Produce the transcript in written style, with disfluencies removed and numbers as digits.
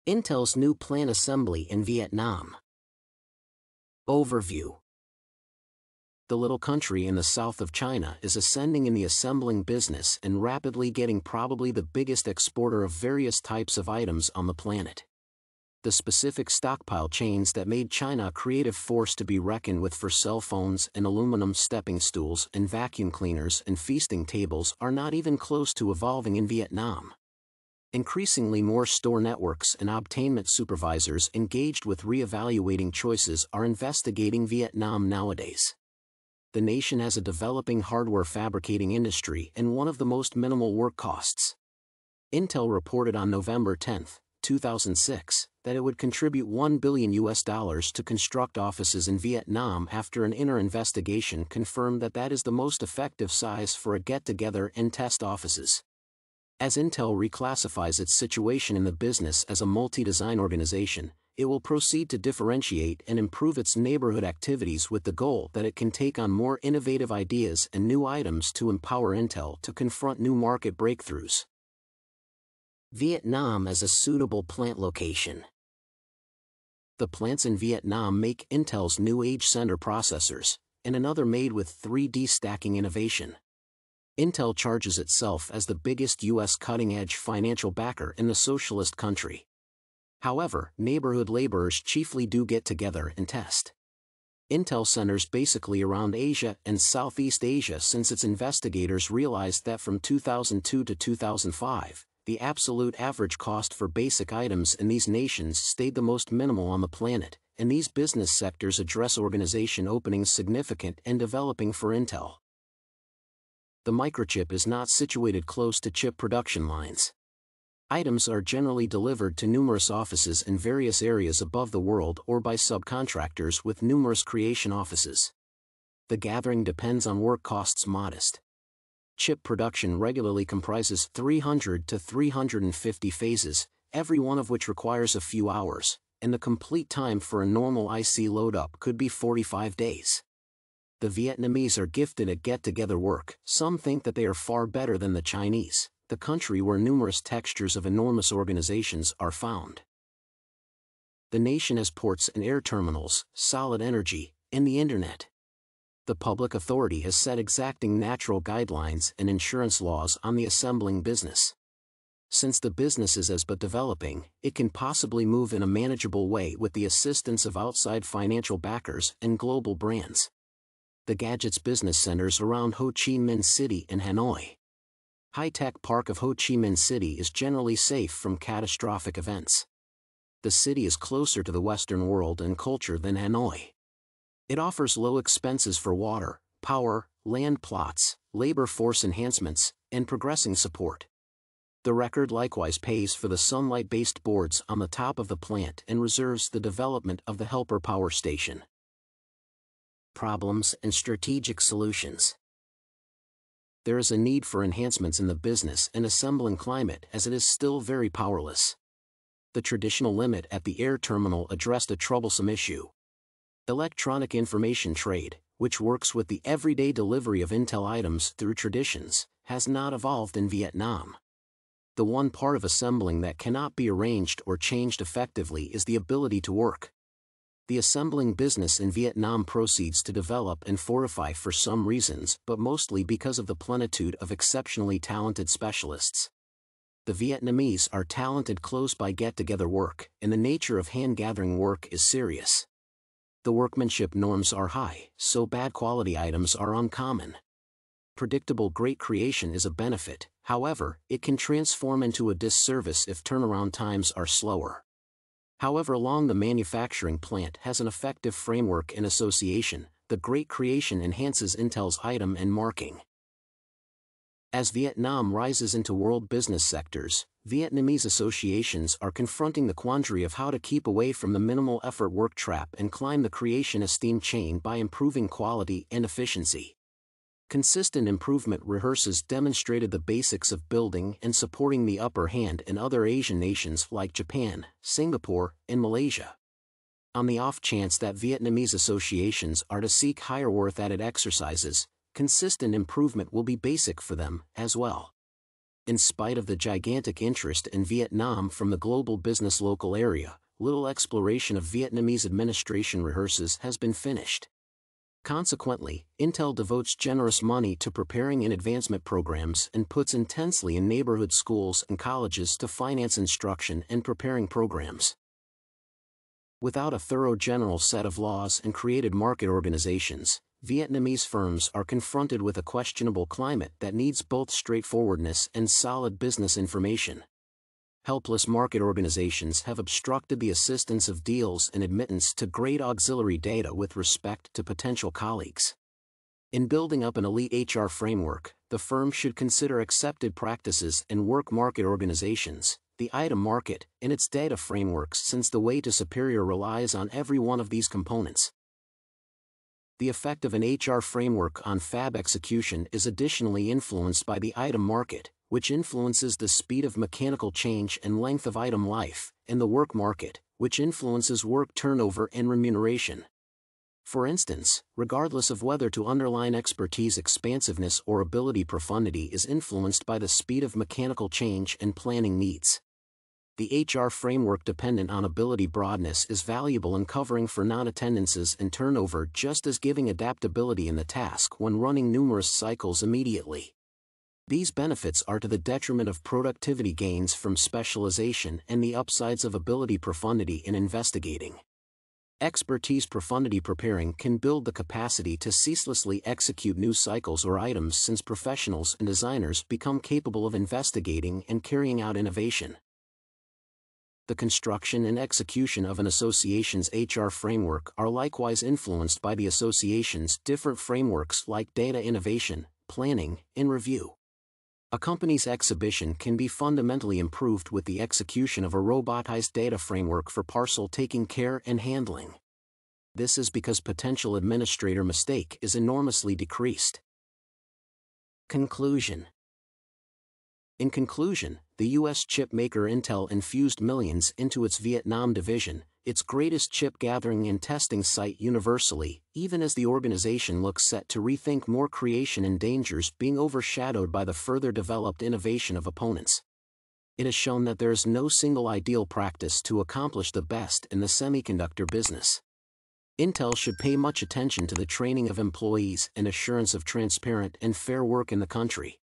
Intel's new plant assembly in Vietnam. Overview. The little country in the south of China is ascending in the assembling business and rapidly getting probably the biggest exporter of various types of items on the planet. The specific stockpile chains that made China a creative force to be reckoned with for cell phones and aluminum stepping stools and vacuum cleaners and feasting tables are not even close to evolving in Vietnam. Increasingly more store networks and obtainment supervisors engaged with re-evaluating choices are investigating Vietnam nowadays. The nation has a developing hardware fabricating industry and one of the most minimal work costs. Intel reported on November 10, 2006, that it would contribute $1 billion to construct offices in Vietnam after an inner investigation confirmed that that is the most effective size for a get-together and test offices. As Intel reclassifies its situation in the business as a multi-design organization, it will proceed to differentiate and improve its neighborhood activities with the goal that it can take on more innovative ideas and new items to empower Intel to confront new market breakthroughs. Vietnam as a suitable plant location. The plants in Vietnam make Intel's new Age Center processors, and another made with 3D stacking innovation. Intel charges itself as the biggest U.S. cutting-edge financial backer in the socialist country. However, neighborhood laborers chiefly do get together and test. Intel centers basically around Asia and Southeast Asia since its investigators realized that from 2002 to 2005, the absolute average cost for basic items in these nations stayed the most minimal on the planet, and these business sectors address organization openings significant and developing for Intel. The microchip is not situated close to chip production lines. Items are generally delivered to numerous offices in various areas above the world or by subcontractors with numerous creation offices. The gathering depends on work costs modest. Chip production regularly comprises 300 to 350 phases, every one of which requires a few hours, and the complete time for a normal IC load-up could be 45 days. The Vietnamese are gifted at get-together work. Some think that they are far better than the Chinese, the country where numerous textures of enormous organizations are found. The nation has ports and air terminals, solid energy, and the internet. The public authority has set exacting natural guidelines and insurance laws on the assembling business. Since the business is but developing, it can possibly move in a manageable way with the assistance of outside financial backers and global brands. The gadgets business centers around Ho Chi Minh City and Hanoi. High-tech park of Ho Chi Minh City is generally safe from catastrophic events. The city is closer to the Western world and culture than Hanoi. It offers low expenses for water, power, land plots, labor force enhancements, and progressing support. The record likewise pays for the sunlight-based boards on the top of the plant and reserves the development of the helper power station. Problems and strategic solutions. There is a need for enhancements in the business and assembling climate as it is still very powerless. The traditional limit at the air terminal addressed a troublesome issue. Electronic information trade, which works with the everyday delivery of Intel items through traditions, has not evolved in Vietnam. The one part of assembling that cannot be arranged or changed effectively is the ability to work. The assembling business in Vietnam proceeds to develop and fortify for some reasons, but mostly because of the plenitude of exceptionally talented specialists. The Vietnamese are talented close by get-together work, and the nature of hand-gathering work is serious. The workmanship norms are high, so bad quality items are uncommon. Predictable great creation is a benefit, however, it can transform into a disservice if turnaround times are slower. However long the manufacturing plant has an effective framework and association, the great creation enhances Intel's item and marking. As Vietnam rises into world business sectors, Vietnamese associations are confronting the quandary of how to keep away from the minimal effort work trap and climb the creation esteem chain by improving quality and efficiency. Consistent improvement rehearses demonstrated the basics of building and supporting the upper hand in other Asian nations like Japan, Singapore, and Malaysia. On the off chance that Vietnamese associations are to seek higher worth added exercises, consistent improvement will be basic for them as well. In spite of the gigantic interest in Vietnam from the global business local area, little exploration of Vietnamese administration rehearses has been finished. Consequently, Intel devotes generous money to preparing in advancement programs and puts intensely in neighborhood schools and colleges to finance instruction and preparing programs. Without a thorough general set of laws and created market organizations, Vietnamese firms are confronted with a questionable climate that needs both straightforwardness and solid business information. Helpless market organizations have obstructed the assistance of deals and admittance to great auxiliary data with respect to potential colleagues. In building up an elite HR framework, the firm should consider accepted practices and work market organizations, the item market, and its data frameworks, since the way to superior relies on every one of these components. The effect of an HR framework on fab execution is additionally influenced by the item market, which influences the speed of mechanical change and length of item life, and the work market, which influences work turnover and remuneration. For instance, regardless of whether to underline expertise expansiveness or ability profundity is influenced by the speed of mechanical change and planning needs. The HR framework dependent on ability broadness is valuable in covering for non-attendances and turnover, just as giving adaptability in the task when running numerous cycles immediately. These benefits are to the detriment of productivity gains from specialization and the upsides of ability profundity in investigating. Expertise profundity preparing can build the capacity to ceaselessly execute new cycles or items, since professionals and designers become capable of investigating and carrying out innovation. The construction and execution of an association's HR framework are likewise influenced by the association's different frameworks like data innovation, planning, and review. A company's exhibition can be fundamentally improved with the execution of a robotized data framework for parcel taking care and handling. This is because potential administrator mistake is enormously decreased. Conclusion. In conclusion, the U.S. chip maker Intel infused millions into its Vietnam division, its greatest chip gathering and testing site universally, even as the organization looks set to rethink more creation and dangers being overshadowed by the further developed innovation of opponents. It has shown that there is no single ideal practice to accomplish the best in the semiconductor business. Intel should pay much attention to the training of employees and assurance of transparent and fair work in the country.